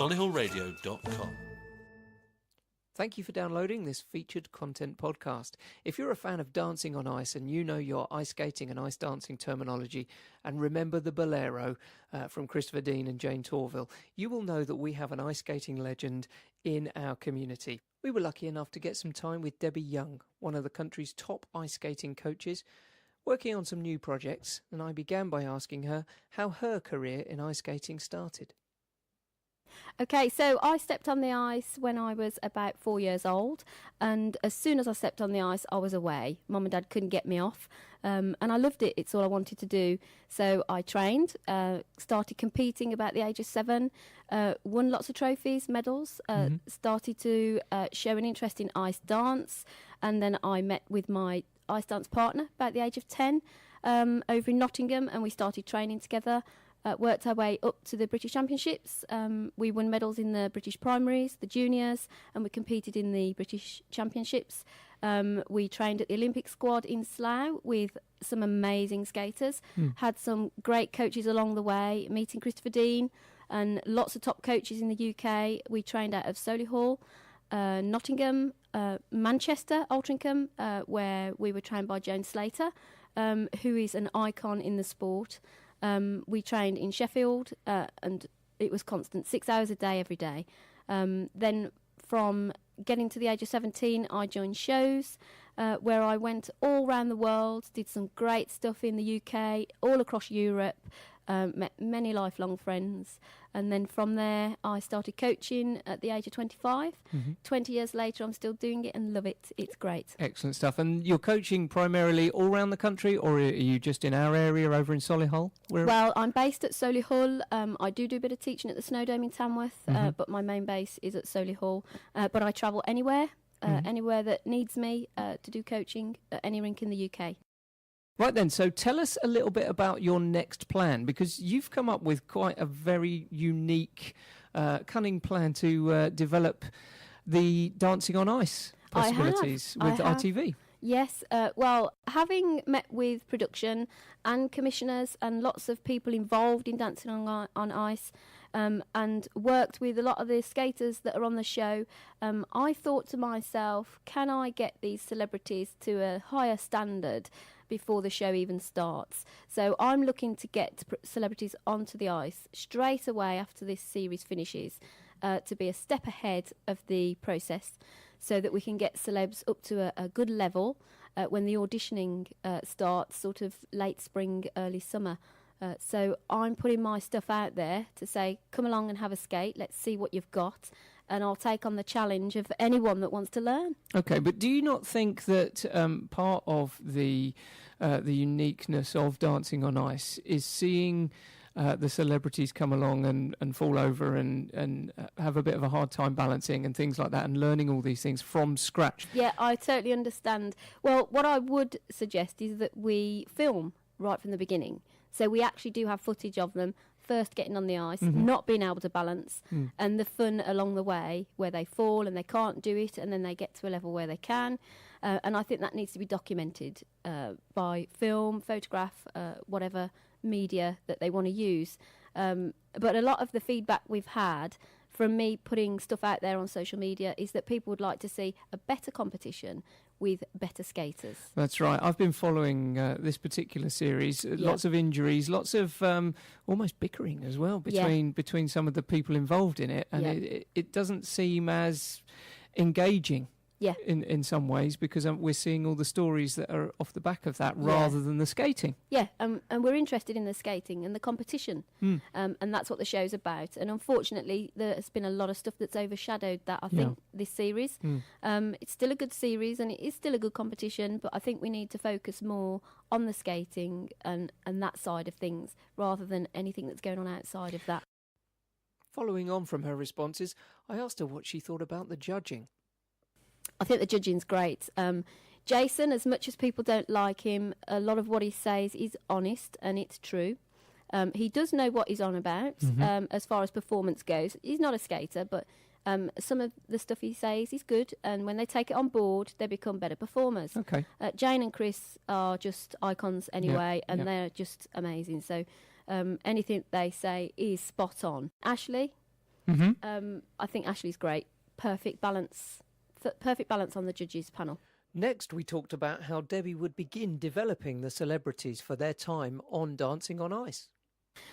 solihullradio.com. Thank you for downloading this featured content podcast. If you're a fan of dancing on ice and you know your ice skating and ice dancing terminology and remember the Bolero from Christopher Dean and Jane Torville, you will know that we have an ice skating legend in our community. We were lucky enough to get some time with Debbie Young, one of the country's top ice skating coaches, working on some new projects, and I began by asking her how her career in ice skating started. Okay, so I stepped on the ice when I was about 4 years old, and as soon as I stepped on the ice, I was away. Mum and Dad couldn't get me off, and I loved it. It's all I wanted to do. So I trained, started competing about the age of 7, won lots of trophies, medals, started to show an interest in ice dance, and then I met with my ice dance partner about the age of 10 over in Nottingham, and we started training together. Worked our way up to the British Championships. We won medals in the British primaries, the juniors, and we competed in the British Championships. We trained at the Olympic squad in Slough with some amazing skaters, had some great coaches along the way, meeting Christopher Dean and lots of top coaches in the UK. We trained out of Solihull, Nottingham, Manchester, Altrincham, where we were trained by Joan Slater, who is an icon in the sport. We trained in Sheffield, and it was constant, 6 hours a day, every day. Then from getting to the age of 17, I joined shows where I went all around the world, did some great stuff in the UK, all across Europe, met many lifelong friends. And then from there, I started coaching at the age of 25. 20 years later, I'm still doing it and love it. It's great. Excellent stuff. And you're coaching primarily all around the country, or are you just in our area over in Solihull? Well, I'm based at Solihull. I do a bit of teaching at the Snowdome in Tamworth, but my main base is at Solihull. But I travel anywhere, anywhere that needs me to do coaching at any rink in the UK. Right then, so tell us a little bit about your next plan, because you've come up with quite a very unique, cunning plan to develop the dancing on ice possibilities with RTV. Yes, well, having met with production and commissioners and lots of people involved in dancing on ice, and worked with a lot of the skaters that are on the show, I thought to myself, can I get these celebrities to a higher standard before the show even starts? So I'm looking to get celebrities onto the ice straight away after this series finishes, to be a step ahead of the process, so that we can get celebs up to a good level when the auditioning starts, sort of late spring, early summer. So I'm putting my stuff out there to say, come along and have a skate, let's see what you've got, and I'll take on the challenge of anyone that wants to learn. Okay, but do you not think that part of the uniqueness of dancing on ice is seeing the celebrities come along and fall over and have a bit of a hard time balancing and things like that, and learning all these things from scratch? Yeah, I totally understand. Well, what I would suggest is that we film right from the beginning. So we actually do have footage of them first getting on the ice, not being able to balance, and the fun along the way where they fall and they can't do it, and then they get to a level where they can. And I think that needs to be documented by film, photograph, whatever media that they want to use. But a lot of the feedback we've had from me putting stuff out there on social media is that people would like to see a better competition with better skaters. That's right. I've been following this particular series. Lots of injuries, lots of almost bickering as well between some of the people involved in it, and it doesn't seem as engaging. In some ways, because we're seeing all the stories that are off the back of that rather than the skating. And we're interested in the skating and the competition, and that's what the show's about. And unfortunately, there's been a lot of stuff that's overshadowed that, I think, this series. It's still a good series and it is still a good competition, but I think we need to focus more on the skating and that side of things rather than anything that's going on outside of that. Following on from her responses, I asked her what she thought about the judging. I think the judging's great. Jason, as much as people don't like him, a lot of what he says is honest and it's true. He does know what he's on about as far as performance goes. He's not a skater, but some of the stuff he says is good, and when they take it on board, they become better performers. Okay. Jane and Chris are just icons anyway, and they're just amazing. So anything they say is spot on. Ashley, I think Ashley's great. Perfect balance on the judges panel. Next, we talked about how Debbie would begin developing the celebrities for their time on Dancing on Ice.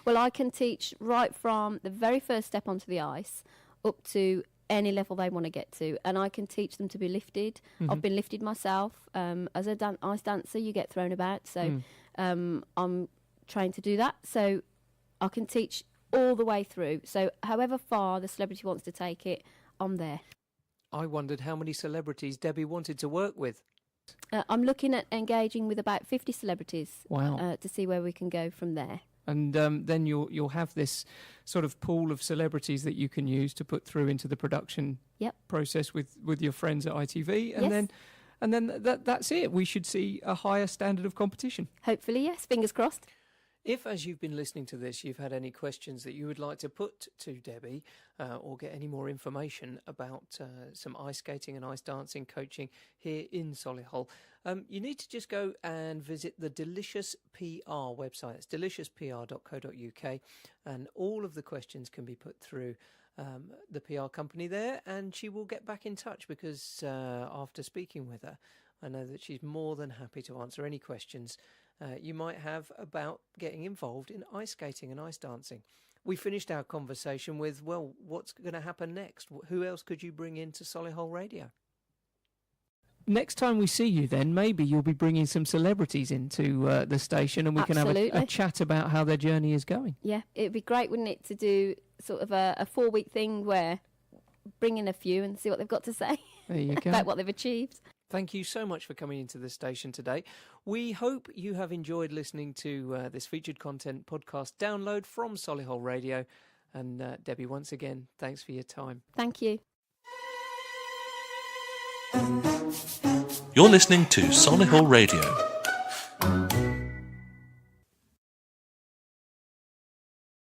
Well, I can teach right from the very first step onto the ice up to any level they want to get to, and I can teach them to be lifted. I've been lifted myself. As a ice dancer, you get thrown about, so I'm trained to do that. So I can teach all the way through. So however far the celebrity wants to take it, I'm there. I wondered how many celebrities Debbie wanted to work with. I'm looking at engaging with about 50 celebrities. Wow. To see where we can go from there. And then you'll have this sort of pool of celebrities that you can use to put through into the production process with your friends at ITV, and then that's it. We should see a higher standard of competition. Hopefully, yes. Fingers crossed. If, as you've been listening to this, you've had any questions that you would like to put to Debbie or get any more information about some ice skating and ice dancing coaching here in Solihull, you need to just go and visit the Delicious PR website. It's deliciouspr.co.uk, and all of the questions can be put through the PR company there, and she will get back in touch because after speaking with her, I know that she's more than happy to answer any questions you might have about getting involved in ice skating and ice dancing. We finished our conversation with, well, what's going to happen next? Who else could you bring into Solihull Radio? Next time we see you, then, maybe you'll be bringing some celebrities into the station, and we can have a chat about how their journey is going. Yeah, it'd be great, wouldn't it, to do sort of a 4-week thing where bring in a few and see what they've got to say there you go. about what they've achieved. Thank you so much for coming into the station today. We hope you have enjoyed listening to this featured content podcast download from Solihull Radio. And Debbie, once again, thanks for your time. Thank you. You're listening to Solihull Radio.